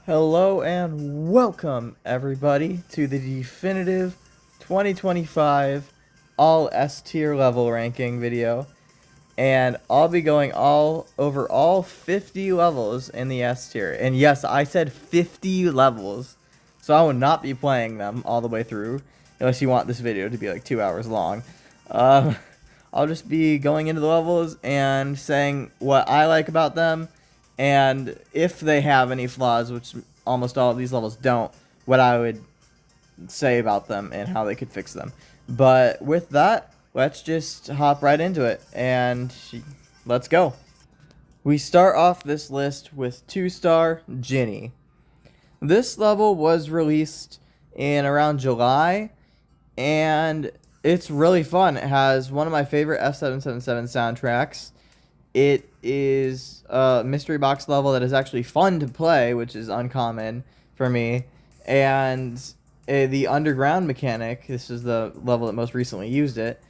Hello and welcome everybody to the definitive 2025 all S tier level ranking video, and I'll be going all over all 50 levels in the S tier. And yes, I said 50 levels, so I will not be playing them all the way through unless you want this video to be like 2 hours long. Um, I'll just be going into the levels and saying what I like about them, and if they have any flaws, which almost all of these levels don't, what I would say about them and how they could fix them. But with that, let's just hop right into it and let's go. We start off this list with 2-star Ginny. This level was released in around July, and it's really fun. It has one of my favorite F777 soundtracks. It is a mystery box level that is actually fun to play, which is uncommon for me. And the underground mechanic, this is the level that most recently used it.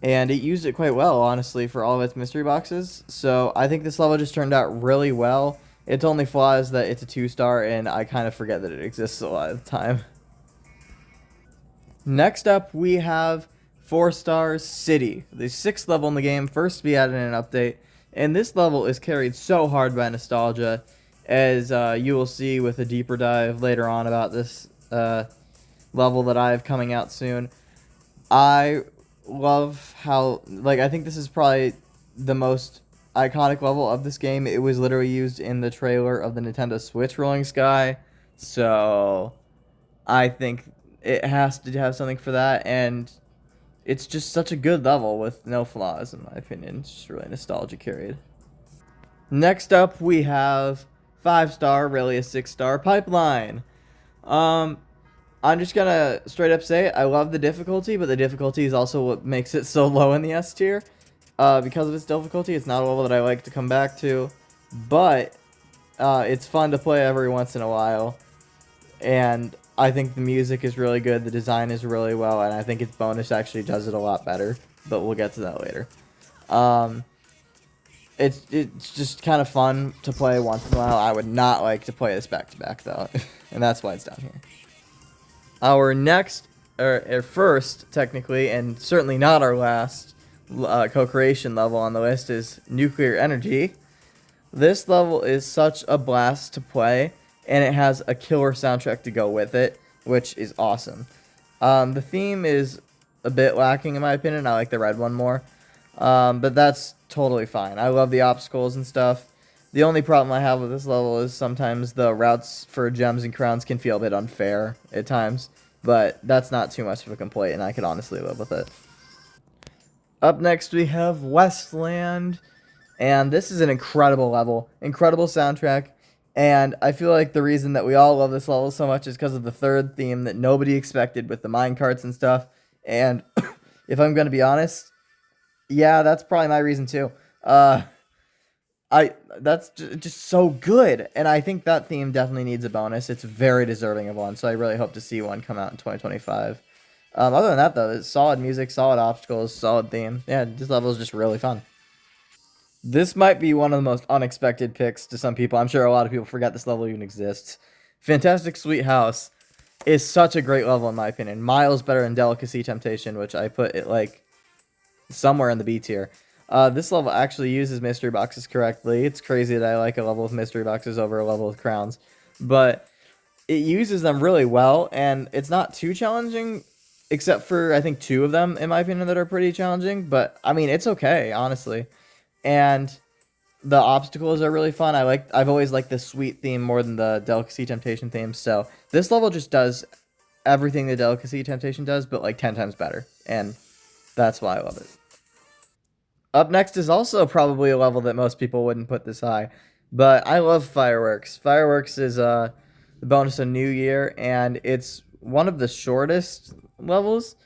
And it used it quite well, honestly, for all of its mystery boxes. So I think this level just turned out really well. Its only flaw is that it's a 2-star, and I kind of forget that it exists a lot of the time. Next up, we have 4-star City, the 6th level in the game, first to be added in an update. And this level is carried so hard by nostalgia, as you will see with a deeper dive later on about this level that I have coming out soon. I love how, I think this is probably the most iconic level of this game. It was literally used in the trailer of the Nintendo Switch Rolling Sky, so I think it has to have something for that, and it's just such a good level with no flaws, in my opinion. It's just really nostalgia carried. Next up, we have 5-star, really a 6-star Pipeline. I'm just gonna straight up say I love the difficulty, but the difficulty is also what makes it so low in the S tier. Because of its difficulty, it's not a level that I like to come back to, but it's fun to play every once in a while, and I think the music is really good, the design is really well, and I think its bonus actually does it a lot better, but we'll get to that later. It's just kind of fun to play once in a while. I would not like to play this back-to-back, though, and that's why it's down here. Our next, or first, technically, and certainly not our last co-creation level on the list is Nuclear Energy. This level is such a blast to play, and it has a killer soundtrack to go with it, which is awesome. The theme is a bit lacking in my opinion. I like the red one more, but that's totally fine. I love the obstacles and stuff. The only problem I have with this level is sometimes the routes for gems and crowns can feel a bit unfair at times, but that's not too much of a complaint, and I can honestly live with it. Up next, we have Westland, and this is an incredible level, incredible soundtrack, and I feel like the reason that we all love this level so much is because of the third theme that nobody expected with the minecarts and stuff, and if I'm going to be honest, yeah, that's probably my reason too. That's just so good, and I think that theme definitely needs a bonus. It's very deserving of one, so I really hope to see one come out in 2025. Other than that, though, it's solid music, solid obstacles, solid theme. Yeah, this level is just really fun. This might be one of the most unexpected picks to some people. I'm sure a lot of people forget this level even exists. Fantastic Sweet House is such a great level in my opinion. Miles better than Delicacy Temptation, which I put it like somewhere in the B tier. This level actually uses mystery boxes correctly. It's crazy that I like a level with mystery boxes over a level with crowns, but it uses them really well, and it's not too challenging, except for I think 2 of them, in my opinion, that are pretty challenging. But I mean, it's okay, honestly. And the obstacles are really fun. I've always liked the sweet theme more than the Delicacy Temptation theme. So this level just does everything the Delicacy Temptation does, but like 10 times better, and that's why I love it. Up next is also probably a level that most people wouldn't put this high, but I love Fireworks. Fireworks is the bonus of New Year, and it's one of the shortest levels.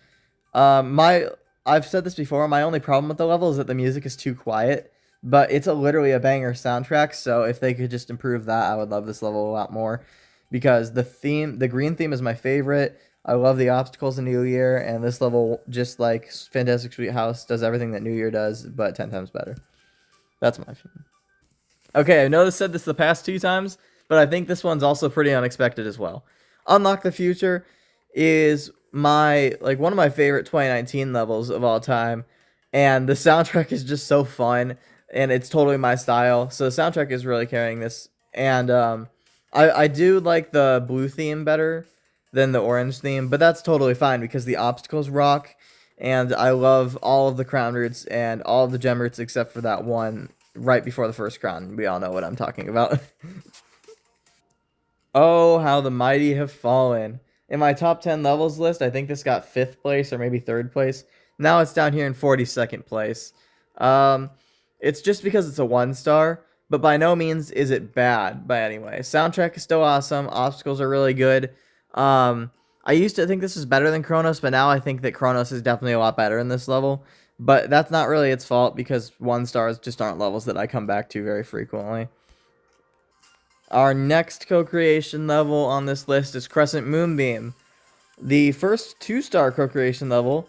I've said this before. My only problem with the level is that the music is too quiet, but it's literally a banger soundtrack. So if they could just improve that, I would love this level a lot more, because the green theme is my favorite. I love the obstacles in New Year, and this level, just like Fantastic Sweet House, does everything that New Year does, but 10 times better. That's my opinion. Okay, I know I said this the past 2 times, but I think this one's also pretty unexpected as well. Unlock the Future is my like one of my favorite 2019 levels of all time, and the soundtrack is just so fun, and it's totally my style. So the soundtrack is really carrying this, and I do like the blue theme better than the orange theme, but that's totally fine because the obstacles rock, and I love all of the crown routes and all of the gem routes except for that one right before the first crown. We all know what I'm talking about. Oh, how the mighty have fallen. In my top 10 levels list, I think this got 5th place or maybe 3rd place. Now it's down here in 42nd place. Um, it's just because it's a 1 star, but by no means is it bad by any way. Soundtrack is still awesome. Obstacles are really good. I used to think this was better than Chronos, but now I think that Chronos is definitely a lot better in this level. But that's not really its fault because 1 stars just aren't levels that I come back to very frequently. Our next co-creation level on this list is Crescent Moonbeam, the first 2-star co-creation level,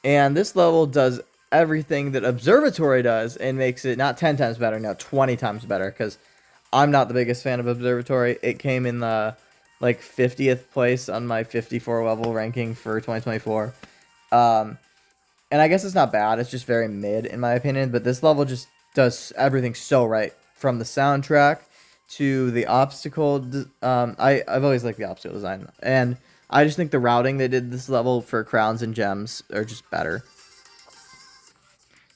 and this level does everything that Observatory does and makes it not 10 times better, no, 20 times better, because I'm not the biggest fan of Observatory. It came in the like 50th place on my 54 level ranking for 2024. And I guess it's not bad, it's just very mid in my opinion, but this level just does everything so right, from the soundtrack to the obstacle. I've always liked the obstacle design, and I just think the routing they did this level for crowns and gems are just better.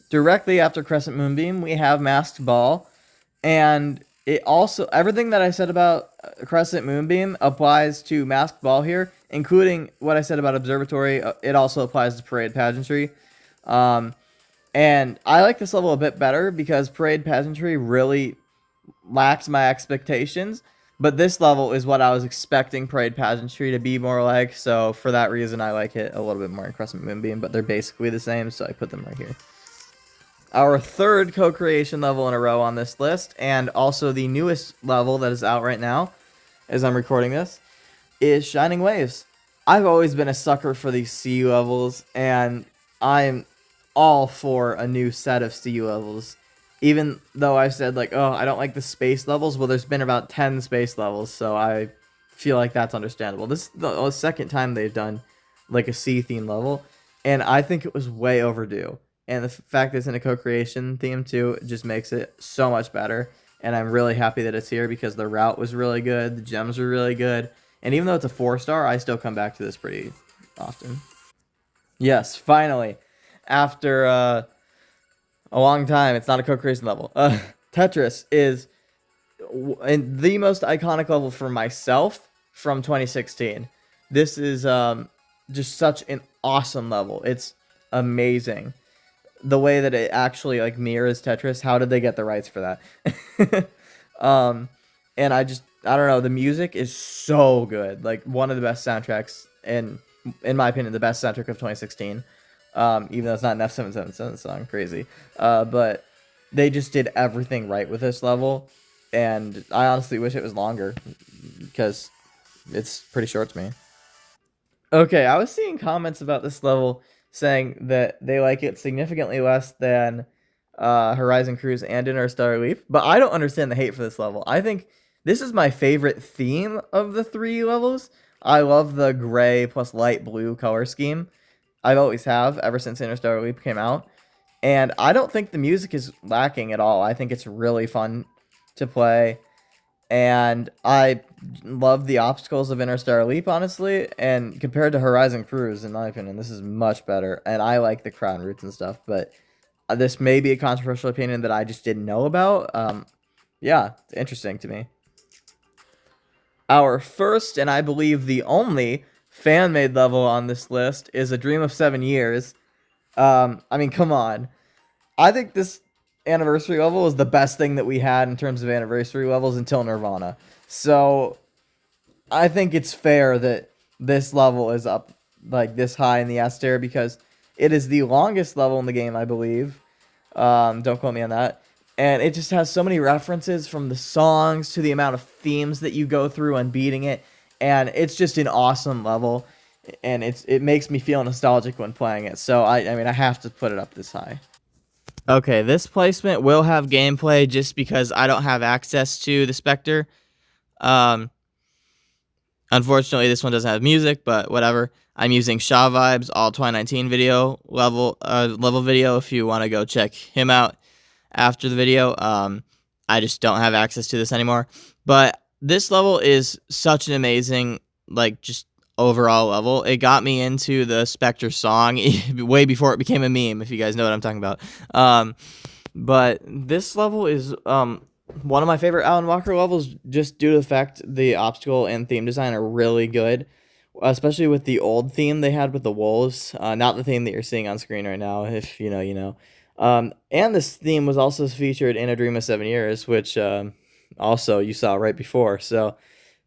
Directly after Crescent Moonbeam, we have Masked Ball, and it also everything that I said about Crescent Moonbeam applies to Masked Ball here, including what I said about Observatory. It also applies to Parade Pageantry. And I like this level a bit better because Parade Pageantry really lacked my expectations, but this level is what I was expecting Parade Pageantry to be more like, so for that reason I like it a little bit more in Crescent Moonbeam, but they're basically the same, so I put them right here. Our third co-creation level in a row on this list, and also the newest level that is out right now as I'm recording this, is Shining Waves. I've always been a sucker for these CU levels, and I'm all for a new set of CU levels. Even though I've said, like, oh, I don't like the space levels, well, there's been about 10 space levels, so I feel like that's understandable. This is the second time they've done, like, a sea theme level, and I think it was way overdue. And the fact that it's in a co-creation theme, too, just makes it so much better, and I'm really happy that it's here because the route was really good, the gems were really good, and even though it's a 4-star, I still come back to this pretty often. Yes, finally. After a long time, it's not a co-creation level. Tetris is the most iconic level for myself from 2016. This is just such an awesome level. It's amazing. The way that it actually like mirrors Tetris. How did they get the rights for that? And I don't know. The music is so good. Like one of the best soundtracks, and in my opinion, the best soundtrack of 2016. Even though it's not an F777 song, crazy. But they just did everything right with this level, and I honestly wish it was longer because it's pretty short to me. Okay, I was seeing comments about this level saying that they like it significantly less than Horizon Cruise and Interstellar Leap, but I don't understand the hate for this level. I think this is my favorite theme of the 3 levels. I love the gray plus light blue color scheme. I've always have, ever since Interstellar Leap came out. And I don't think the music is lacking at all. I think it's really fun to play. And I love the obstacles of Interstellar Leap, honestly. And compared to Horizon Cruise, in my opinion, this is much better. And I like the crown routes and stuff. But this may be a controversial opinion that I just didn't know about. Yeah, it's interesting to me. Our first, and I believe the only, fan-made level on this list is A Dream of 7 Years. I mean, come on. I think this anniversary level is the best thing that we had in terms of anniversary levels until Nirvana. So I think it's fair that this level is up like this high in the S tier because it is the longest level in the game, I believe. Don't quote me on that. And it just has so many references from the songs to the amount of themes that you go through on beating it. And it's just an awesome level. And it makes me feel nostalgic when playing it. So, I mean, I have to put it up this high. Okay, this placement will have gameplay just because I don't have access to the Spectre. Um, Unfortunately, this one doesn't have music, but whatever. I'm using Shaw Vibes all 2019 video level video. If you want to go check him out after the video, I just don't have access to this anymore. But this level is such an amazing, like, just overall level. It got me into the Spectre song way before it became a meme, if you guys know what I'm talking about. But this level is one of my favorite Alan Walker levels, just due to the fact the obstacle and theme design are really good, especially with the old theme they had with the wolves, not the theme that you're seeing on screen right now. If you know, you know. And this theme was also featured in A Dream of 7 Years, which also you saw right before. So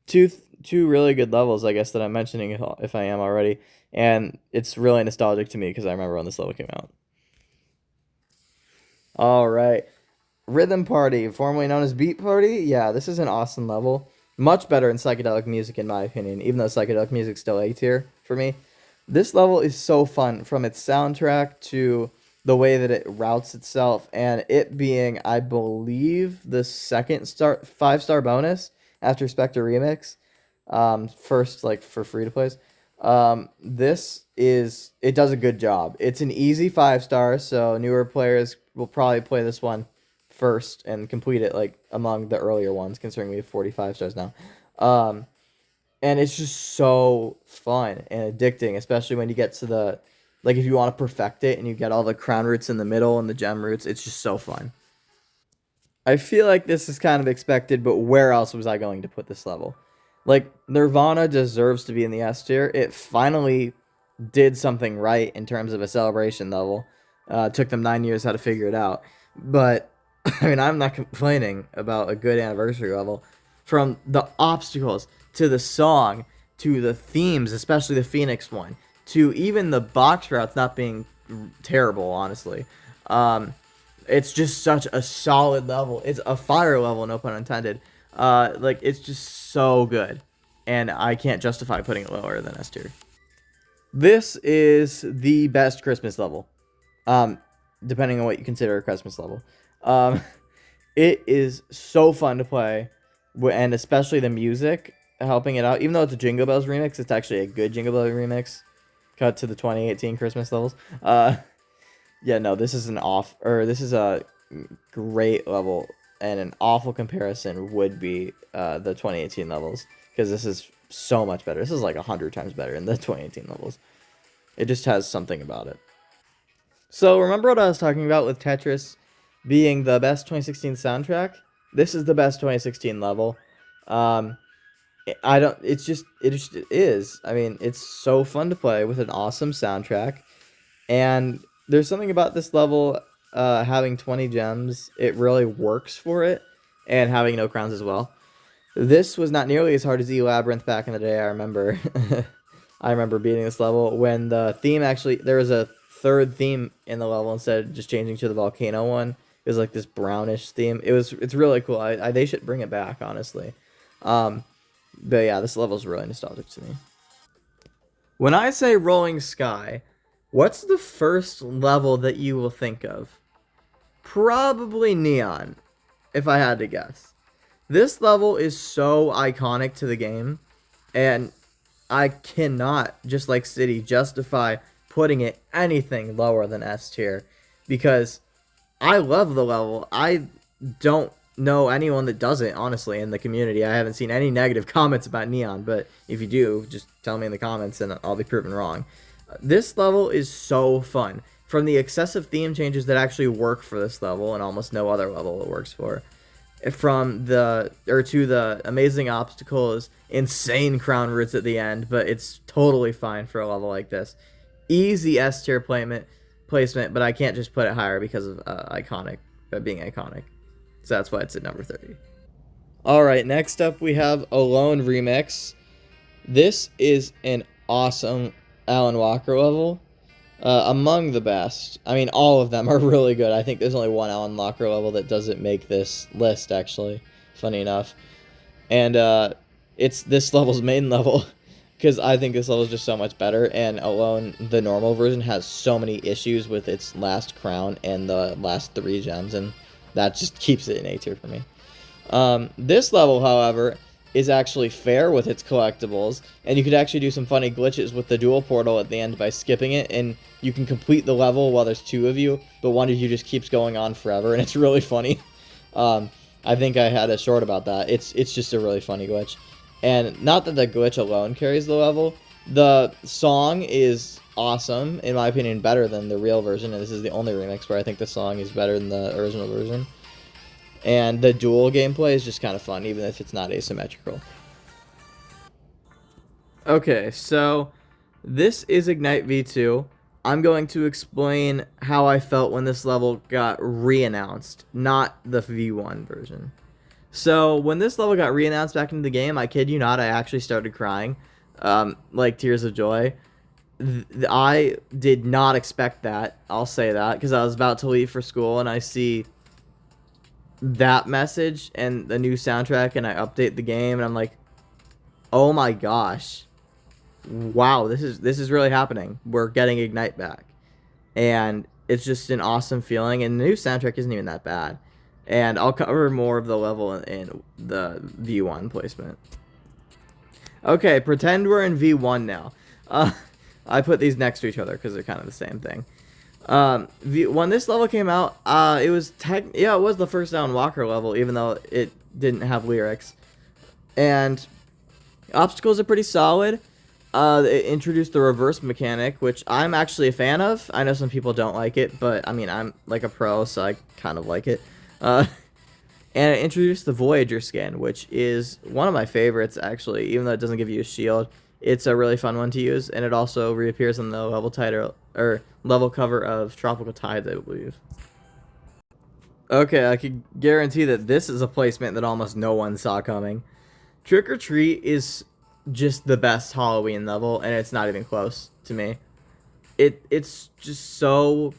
two really good levels, I guess, that I'm mentioning if I am already, and it's really nostalgic to me because I remember when this level came out. All right. Rhythm Party, formerly known as Beat Party. Yeah, this is an awesome level. Much better in psychedelic music, in my opinion, even though psychedelic music's still A tier for me. This level is so fun, from its soundtrack to the way that it routes itself, and it being, I believe, the second 5-star bonus after Spectre Remix. First, like, for free to plays. It does a good job. It's an easy 5-star, so newer players will probably play this one first and complete it, like, among the earlier ones, considering we have 45 stars now. Um, and it's just so fun and addicting, especially when you get to the, like, if you want to perfect it and you get all the crown roots in the middle and the gem roots, it's just so fun. I feel like this is kind of expected, but where else was I going to put this level? Like, Nirvana deserves to be in the S tier. It finally did something right in terms of a celebration level. It took them 9 years how to figure it out. But, I mean, I'm not complaining about a good anniversary level. From the obstacles, to the song, to the themes, especially the Phoenix one, to even the box routes not being terrible, honestly. It's just such a solid level. It's a fire level, no pun intended. Like, it's just so good, and I can't justify putting it lower than S tier. This is the best Christmas level, um, depending on what you consider a Christmas level. Um, it is so fun to play, and especially the music helping it out. Even though it's a Jingle Bells remix, it's actually a good Jingle Bells remix. Cut to the 2018 Christmas levels. Yeah, no, this is a great level, and an awful comparison would be the 2018 levels, because this is so much better. This is like 100 times better than the 2018 levels. It just has something about it. So remember what I was talking about with Tetris being the best 2016 soundtrack? This is the best 2016 level. Um, I don't. It just is. I mean, it's so fun to play with an awesome soundtrack. And there's something about this level, having 20 gems, it really works for it, and having no crowns as well. This was not nearly as hard as E Labyrinth back in the day, I remember. I remember beating this level when the theme actually, there was a third theme in the level instead of just changing to the volcano one. It was like this brownish theme. It's really cool. They should bring it back, honestly. Um, but yeah, this level is really nostalgic to me. When I say Rolling Sky, what's the first level that you will think of? Probably Neon, if I had to guess. This level is so iconic to the game, and I cannot, just like City, justify putting it anything lower than S tier, because I love the level. I don't know anyone that doesn't, honestly, in the community. I haven't seen any negative comments about Neon, but if you do, just tell me in the comments and I'll be proven wrong. This level is so fun. From the excessive theme changes that actually work for this level and almost no other level it works for, from the amazing obstacles, insane crown roots at the end, but it's totally fine for a level like this. Easy S tier placement, but I can't just put it higher because of being iconic. So that's why it's at number 30. All right, next up we have Alone Remix. This is an awesome Alan Walker level. Among the best. I mean, all of them are really good. I think there's only one Alan Walker level that doesn't make this list, actually. Funny enough. And it's this level's main level, because I think this level is just so much better. And Alone, the normal version, has so many issues with its last crown and the last 3 gems, and that just keeps it in A tier for me. This level, however, is actually fair with its collectibles, and you could actually do some funny glitches with the dual portal at the end by skipping it, and you can complete the level while there's two of you, but one of you just keeps going on forever, and it's really funny. I think I had a short about that. It's just a really funny glitch. And not that the glitch alone carries the level. The song is awesome, in my opinion, better than the real version, and this is the only remix where I think the song is better than the original version. And the dual gameplay is just kind of fun, even if it's not asymmetrical. Okay, so this is Ignite V2. I'm going to explain how I felt when this level got re-announced, not the V1 version. So when this level got re-announced back into the game, I kid you not, I actually started crying, like tears of joy. I did not expect that, I'll say that, because I was about to leave for school and I see that message and the new soundtrack, and I update the game and I'm like, oh my gosh, wow, this is really happening. We're getting Ignite back, and it's just an awesome feeling. And the new soundtrack isn't even that bad, and I'll cover more of the level in the V1 placement. Okay, pretend we're in V1 now. I put these next to each other because they're kind of the same thing. When this level came out, it was it was the first Alan Walker level, even though it didn't have lyrics. And obstacles are pretty solid. It introduced the reverse mechanic, which I'm actually a fan of. I know some people don't like it, but I mean, I'm like a pro, so I kind of like it. And it introduced the Voyager skin, which is one of my favorites, actually, even though it doesn't give you a shield. It's a really fun one to use, and it also reappears on the level title or level cover of Tropical Tides, I believe. Okay, I can guarantee that this is a placement that almost no one saw coming. Trick or Treat is just the best Halloween level, and it's not even close to me. It's just so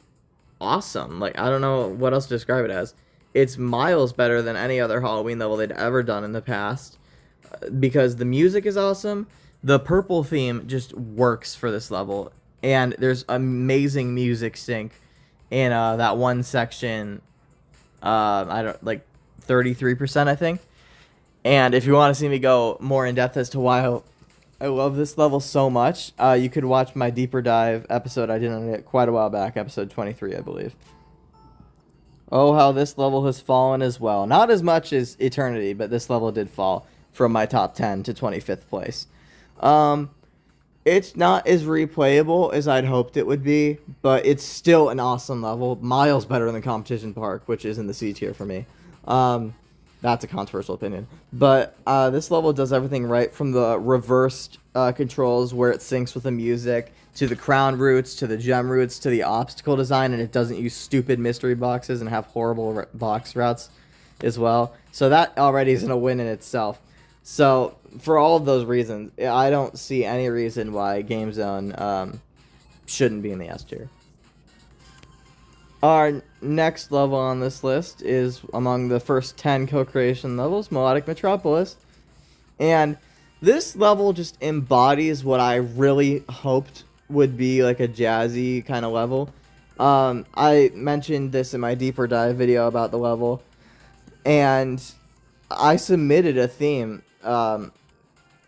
awesome. Like, I don't know what else to describe it as. It's miles better than any other Halloween level they'd ever done in the past, because the music is awesome. The purple theme just works for this level, and there's amazing music sync in that one section. I don't like 33%, I think. And if you want to see me go more in depth as to why I love this level so much, you could watch my deeper dive episode I did on it quite a while back, episode 23, I believe. Oh, how this level has fallen as well. Not as much as Eternity, but this level did fall from my top 10 to 25th place. It's not as replayable as I'd hoped it would be, but it's still an awesome level. Miles better than Competition Park, which is in the C tier for me. That's a controversial opinion. But this level does everything right, from the reversed controls where it syncs with the music, to the crown routes, to the gem routes, to the obstacle design, and it doesn't use stupid mystery boxes and have horrible box routes as well. So that already isn't a win in itself. So for all of those reasons, I don't see any reason why Game Zone shouldn't be in the S tier. Our next level on this list is among the first 10 co-creation levels, Melodic Metropolis. And this level just embodies what I really hoped would be like a jazzy kind of level. I mentioned this in my deeper dive video about the level, and I submitted a theme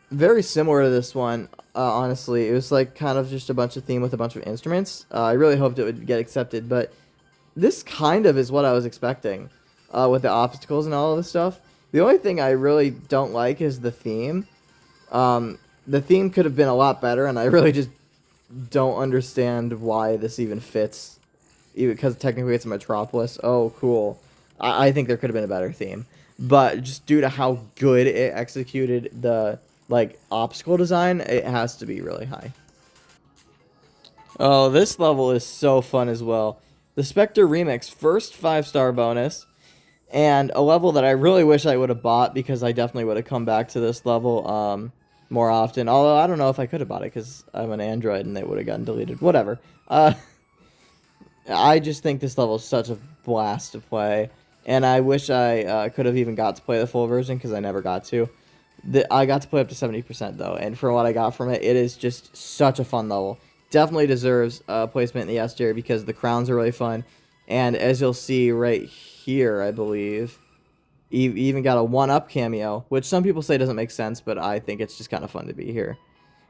very similar to this one. Honestly, it was like kind of just a bunch of theme with a bunch of instruments. I really hoped it would get accepted, but this kind of is what I was expecting with the obstacles and all of this stuff. The only thing I really don't like is the theme. The theme could have been a lot better, and I really just don't understand why this even fits. Even because technically it's a Metropolis. Oh, cool. I think there could have been a better theme. But just due to how good it executed the obstacle design, it has to be really high. Oh, this level is so fun as well. The Spectre Remix, first 5-star bonus, and a level that I really wish I would have bought, because I definitely would have come back to this level more often. Although I don't know if I could have bought it, because I'm an Android and it would have gotten deleted. Whatever. I just think this level is such a blast to play, and I wish I could have even got to play the full version, because I never got to. I got to play up to 70% though, and for what I got from it, it is just such a fun level. Definitely deserves placement in the S tier, because the crowns are really fun, and as you'll see right here, I believe, even got a 1UP cameo, which some people say doesn't make sense, but I think it's just kind of fun to be here.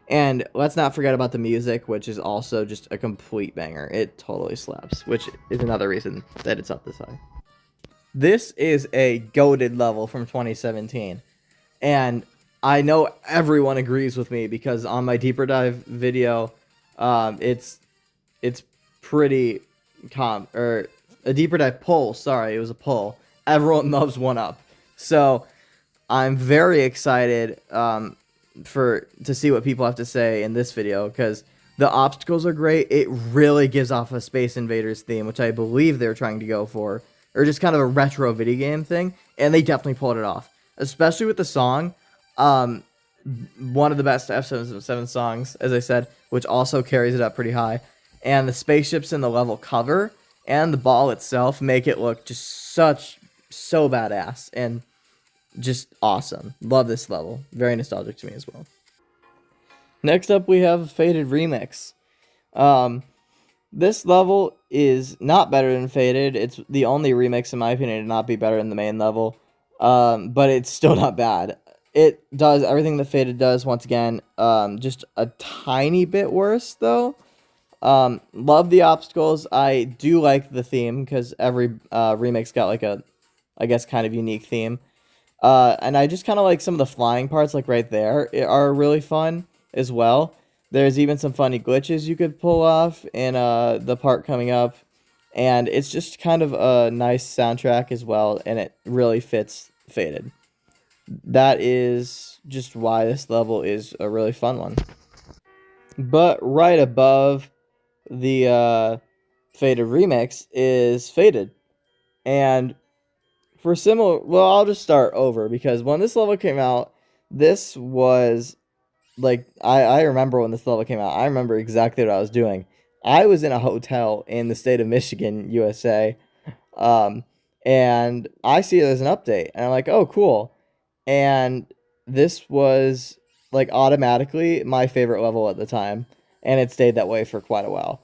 And let's not forget about the music, which is also just a complete banger. It totally slaps, which is another reason that it's up this high. This is a goated level from 2017. And I know everyone agrees with me because on my deeper dive video, it's pretty or a deeper dive poll. Sorry, it was a poll. Everyone loves 1UP, so I'm very excited to see what people have to say in this video because the obstacles are great. It really gives off a Space Invaders theme, which I believe they're trying to go for, or just kind of a retro video game thing, and they definitely pulled it off, especially with the song. One of the best F777 songs, as I said, which also carries it up pretty high. And the spaceships in the level cover and the ball itself make it look just so badass and just awesome. Love this level. Very nostalgic to me as well. Next up, we have Faded Remix. This level is not better than Faded. It's the only remix, in my opinion, to not be better than the main level. But it's still not bad. It does everything that Faded does, once again, just a tiny bit worse, though. Love the obstacles. I do like the theme, because every remix got, like, a, I guess, kind of unique theme. And I just kind of like some of the flying parts, like right there, are really fun as well. There's even some funny glitches you could pull off in the part coming up. And it's just kind of a nice soundtrack as well, and it really fits Faded. That is just why this level is a really fun one. But right above the Faded remix is Faded. And for similar, well, I'll just start over, because when this level came out, this was like, I remember when this level came out. I remember exactly what I was doing. I was in a hotel in the state of Michigan, USA, and I see it as an update, and I'm like, oh, cool. And this was like automatically my favorite level at the time, and it stayed that way for quite a while.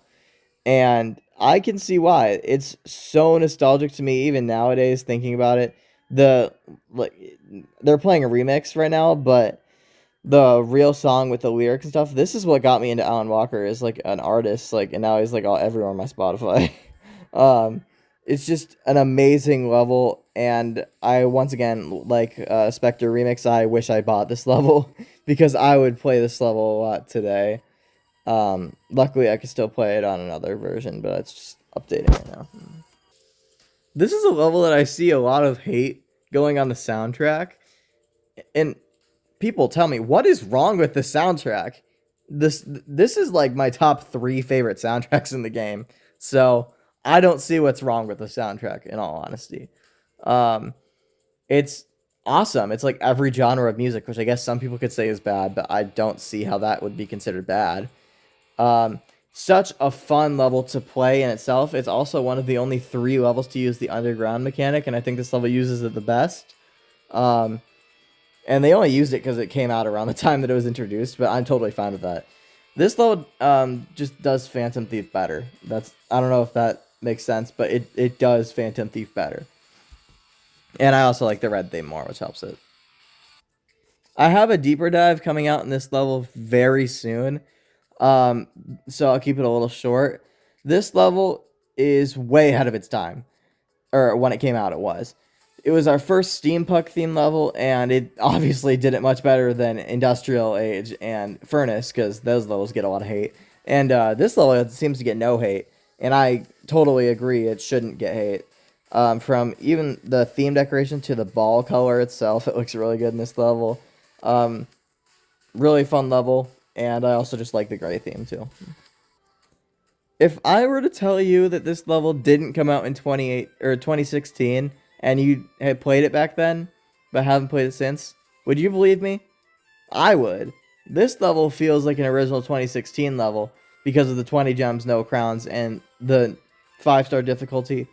And I can see why. It's so nostalgic to me even nowadays thinking about it. The like they're playing a remix right now, but the real song with the lyrics and stuff, this is what got me into Alan Walker as like an artist, like, and now he's like all everywhere on my Spotify. um it's just an amazing level, and I once again, like Spectre remix, I wish I bought this level because I would play this level a lot today. Luckily I can still play it on another version, but it's just updating right now. This is a level that I see a lot of hate going on the soundtrack, and people tell me, what is wrong with the soundtrack? This is like my top 3 favorite soundtracks in the game, so I don't see what's wrong with the soundtrack, in all honesty. It's awesome. It's like every genre of music, which I guess some people could say is bad, but I don't see how that would be considered bad. Such a fun level to play in itself. It's also one of the only 3 levels to use the underground mechanic, and I think this level uses it the best. And they only used it because it came out around the time that it was introduced, but I'm totally fine with that. This level just does Phantom Thief better. I don't know if that makes sense, but it does Phantom Thief better. And I also like the red theme more, which helps it. I have a deeper dive coming out in this level very soon. So I'll keep it a little short. This level is way ahead of its time. Or when it came out, it was. It was our first steampunk theme level, and it obviously did it much better than Industrial Age and Furnace, because those levels get a lot of hate. And this level seems to get no hate, and I totally agree it shouldn't get hate. From even the theme decoration to the ball color itself, it looks really good in this level. Really fun level, and I also just like the gray theme too. If I were to tell you that this level didn't come out in 2016, and you had played it back then, but haven't played it since, would you believe me? I would. This level feels like an original 2016 level because of the 20 gems, no crowns, and the 5-star difficulty,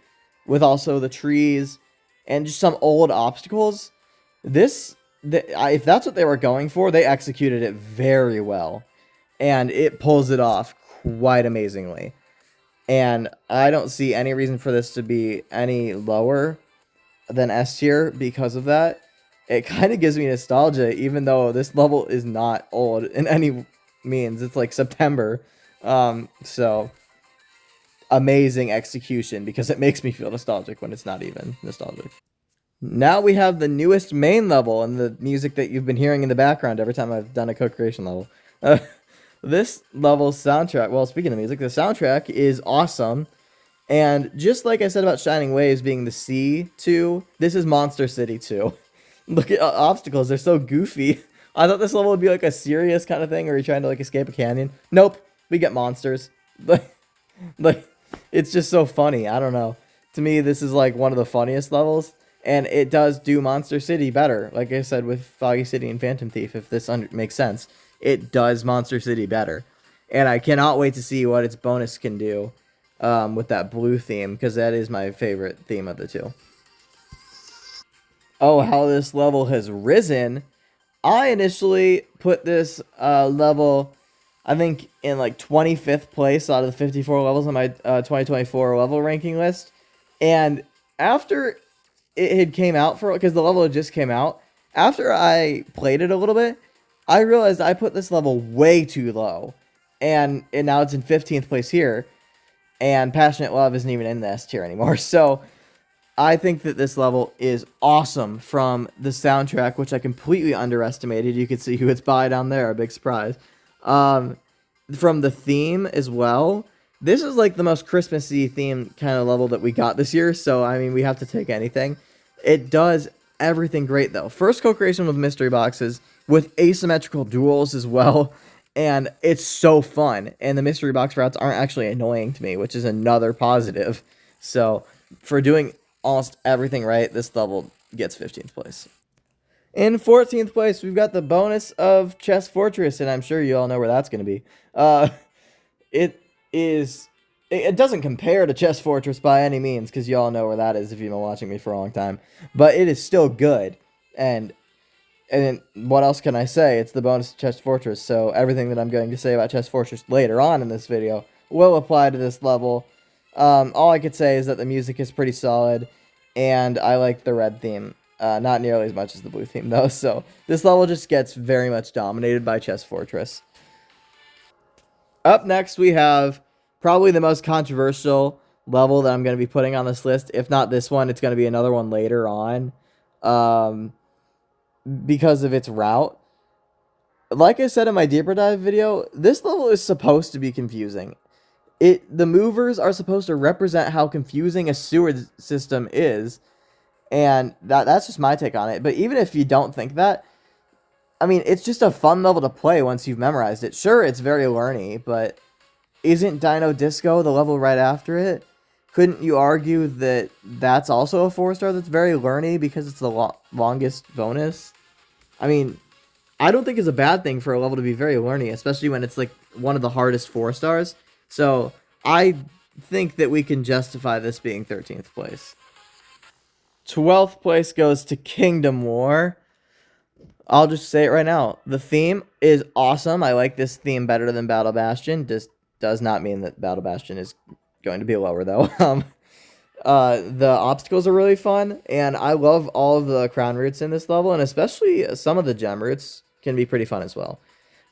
with also the trees and just some old obstacles. If that's what they were going for, they executed it very well, and it pulls it off quite amazingly. And I don't see any reason for this to be any lower. than S tier because of that. It kind of gives me nostalgia, even though this level is not old in any means. It's like September. So amazing execution because it makes me feel nostalgic when it's not even nostalgic. Now we have the newest main level and the music that you've been hearing in the background every time I've done a co-creation level. This level's soundtrack, well, speaking of music, the soundtrack is awesome. And just like I said about Shining Waves being the C2, this is Monster City 2. Look at obstacles, they're so goofy. I thought this level would be like a serious kind of thing where you're trying to like escape a canyon. Nope, we get monsters. Like, it's just so funny. I don't know. To me, this is like one of the funniest levels. And it does do Monster City better. Like I said with Foggy City and Phantom Thief, if this makes sense. It does Monster City better. And I cannot wait to see what its bonus can do with that blue theme, because that is my favorite theme of the two. Oh, how this level has risen. I initially put this level, I think, in like 25th place out of the 54 levels on my 2024 level ranking list. And after it had came out, because the level had just came out, after I played it a little bit, I realized I put this level way too low. And now it's in 15th place here. And Passionate Love isn't even in the S tier anymore. So I think that this level is awesome from the soundtrack, which I completely underestimated. You can see who it's by down there. A big surprise. From the theme as well. This is like the most Christmassy themed kind of level that we got this year. So, I mean, we have to take anything. It does everything great, though. First co-creation with mystery boxes, with asymmetrical duels as well. And it's so fun. And the mystery box routes aren't actually annoying to me, which is another positive. So, for doing almost everything right, this level gets 15th place. In 14th place, we've got the bonus of Chess Fortress, and I'm sure you all know where that's going to be. It doesn't compare to Chess Fortress by any means, because you all know where that is if you've been watching me for a long time. But it is still good, and what else can I say? It's the bonus of Chess Fortress, so everything that I'm going to say about Chess Fortress later on in this video will apply to this level. All I could say is that the music is pretty solid, and I like the red theme. Not nearly as much as the blue theme, though, so this level just gets very much dominated by Chess Fortress. Up next, we have probably the most controversial level that I'm going to be putting on this list. If not this one, it's going to be another one later on. Because of its route. Like I said in my deeper dive video, this level is supposed to be confusing. The movers are supposed to represent how confusing a sewer system is, and that's just my take on it. But even if you don't think that, I mean, it's just a fun level to play once you've memorized it. Sure, it's very learny, but isn't Dino Disco the level right after it? Couldn't you argue that that's also a 4-star that's very learny because it's the longest bonus? I mean, I don't think it's a bad thing for a level to be very learny, especially when it's like one of the hardest 4-stars. So I think that we can justify this being 13th place. 12th place goes to Kingdom War. I'll just say it right now. The theme is awesome. I like this theme better than Battle Bastion. This does not mean that Battle Bastion is going to be lower, though. The obstacles are really fun, and I love all of the crown routes in this level, and especially some of the gem routes can be pretty fun as well.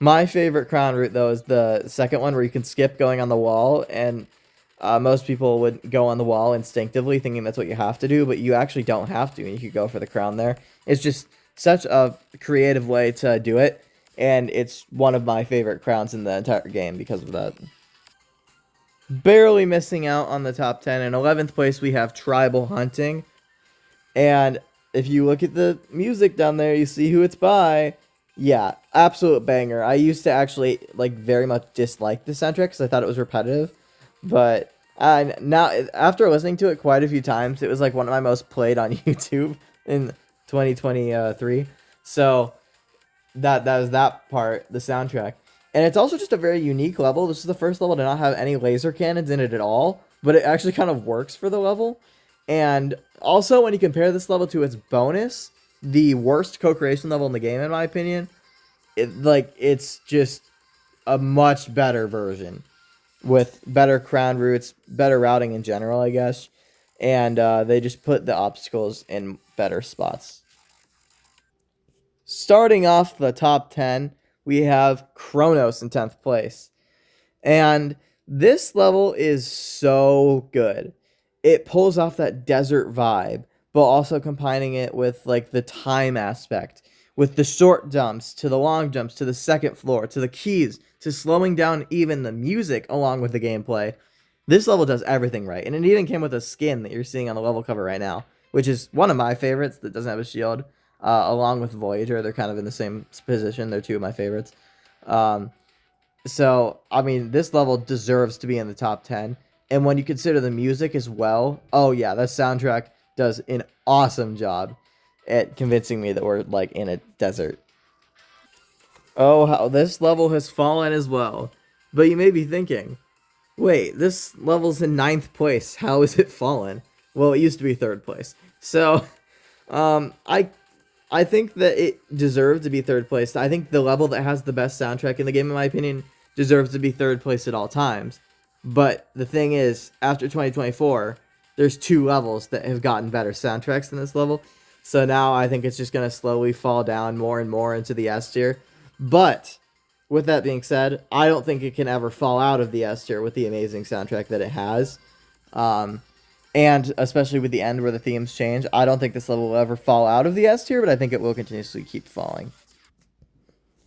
My favorite crown route, though, is the second one where you can skip going on the wall, and most people would go on the wall instinctively thinking that's what you have to do, but you actually don't have to, and you could go for the crown there. It's just such a creative way to do it, and it's one of my favorite crowns in the entire game because of that. Barely missing out on the top 10. In 11th place, we have Tribal Hunting. And if you look at the music down there, you see who it's by. Yeah, absolute banger. I used to actually like very much dislike the soundtrack because I thought it was repetitive. But now, after listening to it quite a few times, it was like one of my most played on YouTube in 2023. So that was that part, the soundtrack. And it's also just a very unique level. This is the first level to not have any laser cannons in it at all, but it actually kind of works for the level. And also, when you compare this level to its bonus, the worst co-creation level in the game, in my opinion, it's just a much better version with better crown routes, better routing in general, I guess. and they just put the obstacles in better spots. Starting off the top 10, we have Chronos in 10th place. And this level is so good. It pulls off that desert vibe, but also combining it with like the time aspect, with the short jumps to the long jumps to the second floor to the keys to slowing down even the music along with the gameplay. This level does everything right, and it even came with a skin that you're seeing on the level cover right now, which is one of my favorites that doesn't have a shield. Along with Voyager, they're kind of in the same position. They're two of my favorites. So, I mean, this level deserves to be in the top 10. And when you consider the music as well, oh yeah, that soundtrack does an awesome job at convincing me that we're like in a desert. Oh, how this level has fallen as well. But you may be thinking, wait, this level's in 9th place. How is it fallen? Well, it used to be 3rd place. So, I think that it deserved to be 3rd place. I think the level that has the best soundtrack in the game, in my opinion, deserves to be 3rd place at all times. But the thing is, after 2024, there's 2 levels that have gotten better soundtracks than this level. So now I think it's just going to slowly fall down more and more into the S tier. But with that being said, I don't think it can ever fall out of the S tier with the amazing soundtrack that it has. And especially with the end where the themes change, I don't think this level will ever fall out of the S tier, but I think it will continuously keep falling.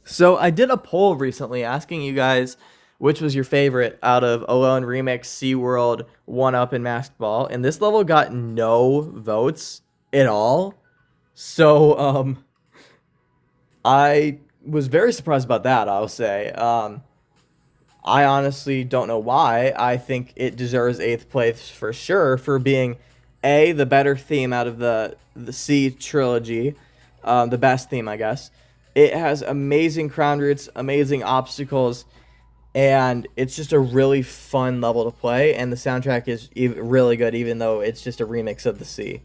So I did a poll recently asking you guys which was your favorite out of Alone Remix, SeaWorld, 1UP, and Masked Ball, and this level got no votes at all. So I was very surprised about that, I'll say. I honestly don't know why. I think it deserves 8th place for sure for being the better theme out of the Sea trilogy, the best theme, I guess. It has amazing crown roots, amazing obstacles, and it's just a really fun level to play. And the soundtrack is really good, even though it's just a remix of the Sea.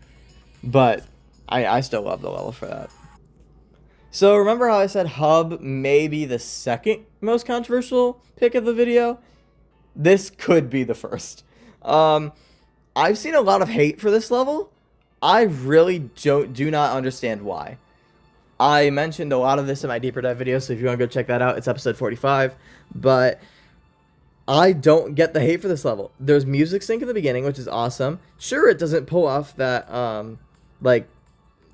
But I still love the level for that. So remember how I said Hub may be the second most controversial pick of the video? This could be the first. I've seen a lot of hate for this level. I really do not understand why. I mentioned a lot of this in my deeper dive video, so if you want to go check that out, it's episode 45. But I don't get the hate for this level. There's music sync in the beginning, which is awesome. Sure, it doesn't pull off that like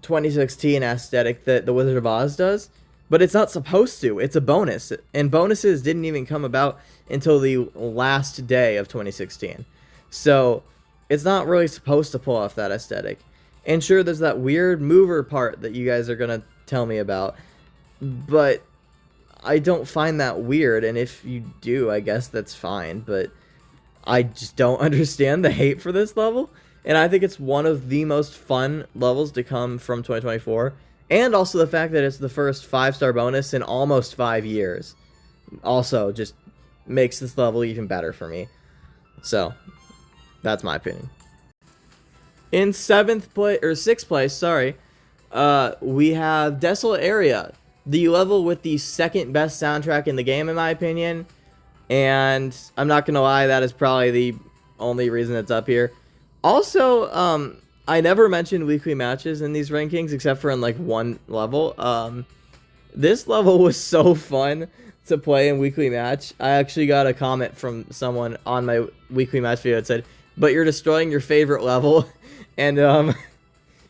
2016 aesthetic that the Wizard of Oz does, but it's not supposed to. It's a bonus, and bonuses didn't even come about until the last day of 2016. So it's not really supposed to pull off that aesthetic. And sure, there's that weird mover part that you guys are gonna tell me about, but I don't find that weird, and if you do, I guess that's fine, but I just don't understand the hate for this level. And I think it's one of the most fun levels to come from 2024. And also the fact that it's the first 5-star bonus in almost 5 years. Also just makes this level even better for me. So, that's my opinion. In 6th place, sorry, we have Desolate Area. The level with the second best soundtrack in the game, in my opinion. And I'm not going to lie, that is probably the only reason it's up here. Also, I never mentioned weekly matches in these rankings except for in like one level. This level was so fun to play in weekly match. I actually got a comment from someone on my weekly match video that said, "But you're destroying your favorite level." And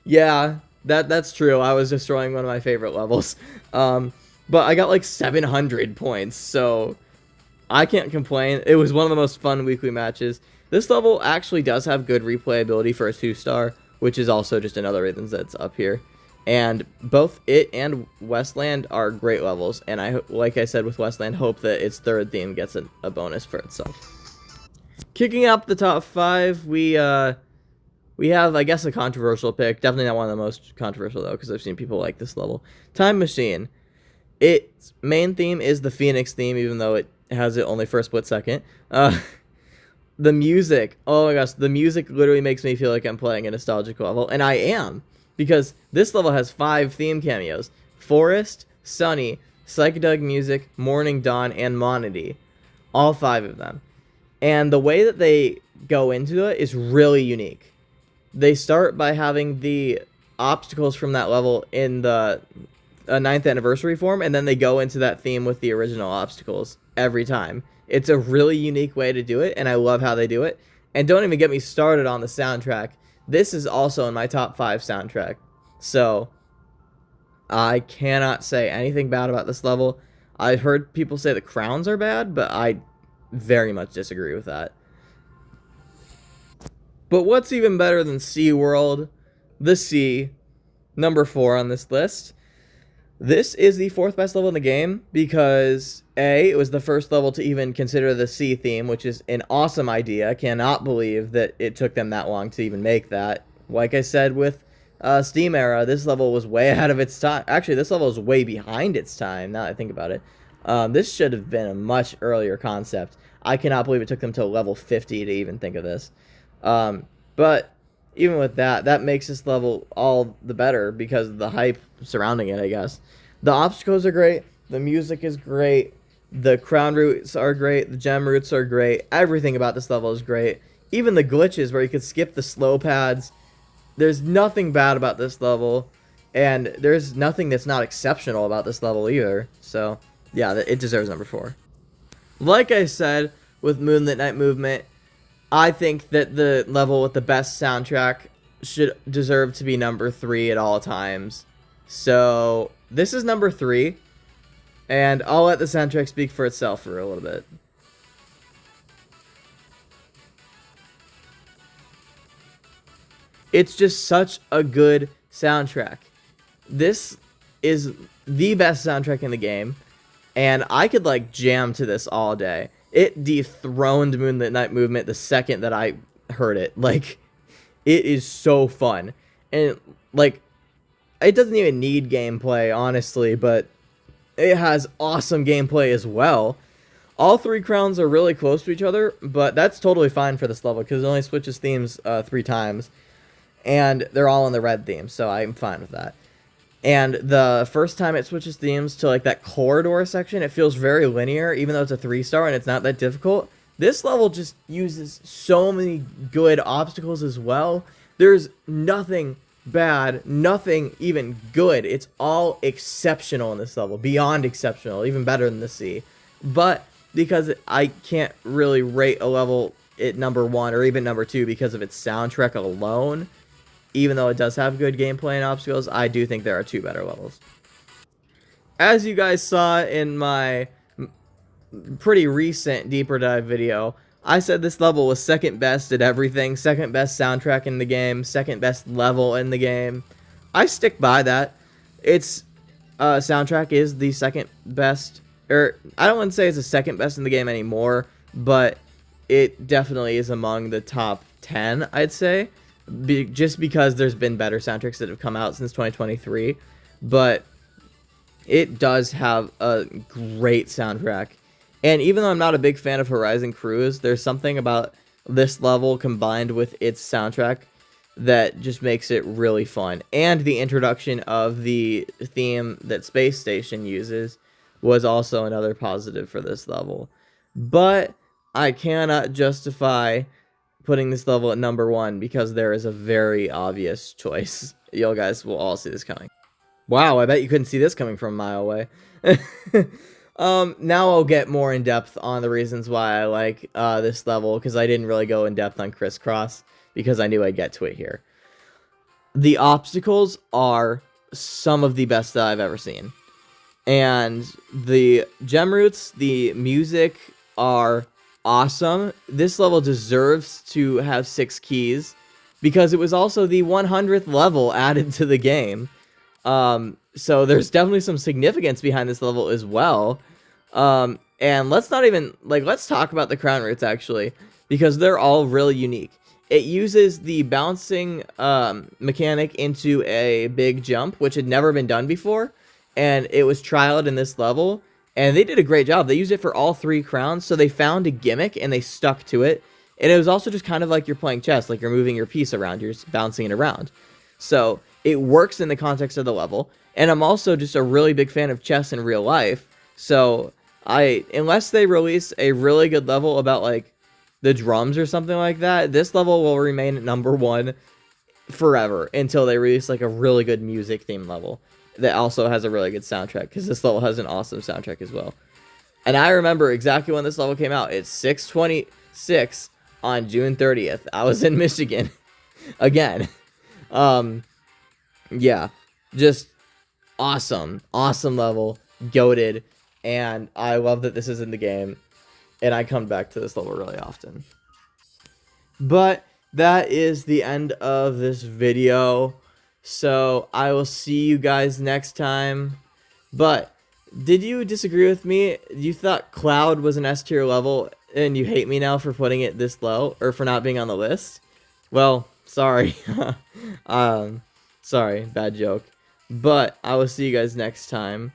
yeah, that's true. I was destroying one of my favorite levels. But I got like 700 points, so I can't complain. It was one of the most fun weekly matches. This level actually does have good replayability for a 2-star, which is also just another reason that's up here. And both it and Westland are great levels, and I, like I said with Westland, hope that its 3rd theme gets a bonus for itself. Kicking up the top 5, we have, I guess, a controversial pick. Definitely not one of the most controversial, though, because I've seen people like this level. Time Machine. Its main theme is the Phoenix theme, even though it has it only for a split second. The music, oh my gosh, the music literally makes me feel like I'm playing a nostalgic level, and I am, because this level has 5 theme cameos: Forest, Sunny, Psychedelic Music, Morning Dawn, and Monody. All 5 of them. And the way that they go into it is really unique. they start by having the obstacles from that level in the 9th anniversary form, and then they go into that theme with the original obstacles every time. It's a really unique way to do it, and I love how they do it. And don't even get me started on the soundtrack. This is also in my top 5 soundtrack. So I cannot say anything bad about this level. I've heard people say the crowns are bad, but I very much disagree with that. But what's even better than SeaWorld? The Sea, number 4 on this list. This is the 4th best level in the game because A, it was the first level to even consider the sea theme, which is an awesome idea. I cannot believe that it took them that long to even make that. Like I said with Steam Era, this level was way ahead of its time. Actually, this level is way behind its time, now that I think about it. This should have been a much earlier concept. I cannot believe it took them to level 50 to even think of this. But even with that, that makes this level all the better because of the hype surrounding it, I guess. The obstacles are great. The music is great. The crown routes are great. The gem routes are great. Everything about this level is great. Even the glitches where you could skip the slow pads. There's nothing bad about this level. And there's nothing that's not exceptional about this level either. So, yeah, it deserves number 4. Like I said, with Moonlit Night Movement, I think that the level with the best soundtrack should deserve to be number 3 at all times. So, this is number 3, and I'll let the soundtrack speak for itself for a little bit. It's just such a good soundtrack. This is the best soundtrack in the game, and I could like jam to this all day. It dethroned Moonlit Night Movement the second that I heard it. Like, it is so fun. And, like, it doesn't even need gameplay, honestly, but it has awesome gameplay as well. All 3 crowns are really close to each other, but that's totally fine for this level, because it only switches themes 3 times. And they're all in the red theme, so I'm fine with that. And the first time it switches themes to like that corridor section, it feels very linear, even though it's a 3-star and it's not that difficult. This level just uses so many good obstacles as well. There's nothing bad, nothing even good. It's all exceptional in this level, beyond exceptional, even better than the sea. But because I can't really rate a level at number 1 or even number 2 because of its soundtrack alone, even though it does have good gameplay and obstacles, I do think there are 2 better levels. As you guys saw in my pretty recent deeper dive video, I said this level was second best at everything, second best soundtrack in the game, second best level in the game. I stick by that. Its soundtrack is the second best, or I don't want to say it's the second best in the game anymore, but it definitely is among the top 10, I'd say. Just because there's been better soundtracks that have come out since 2023, but it does have a great soundtrack. And even though I'm not a big fan of Horizon Cruise, there's something about this level combined with its soundtrack that just makes it really fun. And the introduction of the theme that Space Station uses was also another positive for this level. But I cannot justify putting this level at number 1 because there is a very obvious choice. You guys will all see this coming. Wow, I bet you couldn't see this coming from a mile away. Now I'll get more in depth on the reasons why I like this level, because I didn't really go in depth on Crisscross because I knew I'd get to it here. The obstacles are some of the best that I've ever seen. And the gem routes, the music are awesome. This level deserves to have 6 keys because it was also the 100th level added to the game. So there's definitely some significance behind this level as well. And let's talk about the crown routes actually, because they're all really unique. It uses the bouncing mechanic into a big jump, which had never been done before, and it was trialed in this level. And they did a great job. They used it for all 3 crowns, so they found a gimmick and they stuck to it. And it was also just kind of like you're playing chess, like you're moving your piece around, you're just bouncing it around. So it works in the context of the level. And I'm also just a really big fan of chess in real life. So unless they release a really good level about like the drums or something like that, this level will remain at number 1 forever until they release like a really good music theme level that also has a really good soundtrack, because this level has an awesome soundtrack as well. And I remember exactly when this level came out. It's 6/26 on June 30th. I was in Michigan again. Yeah, just awesome level, goated, and I love that this is in the game, and I come back to this level really often. But that is the end of this video, so I will see you guys next time. But did you disagree with me? You thought Cloud was an S tier level, and you hate me now for putting it this low, or for not being on the list? Well, sorry. Sorry, bad joke. But I will see you guys next time.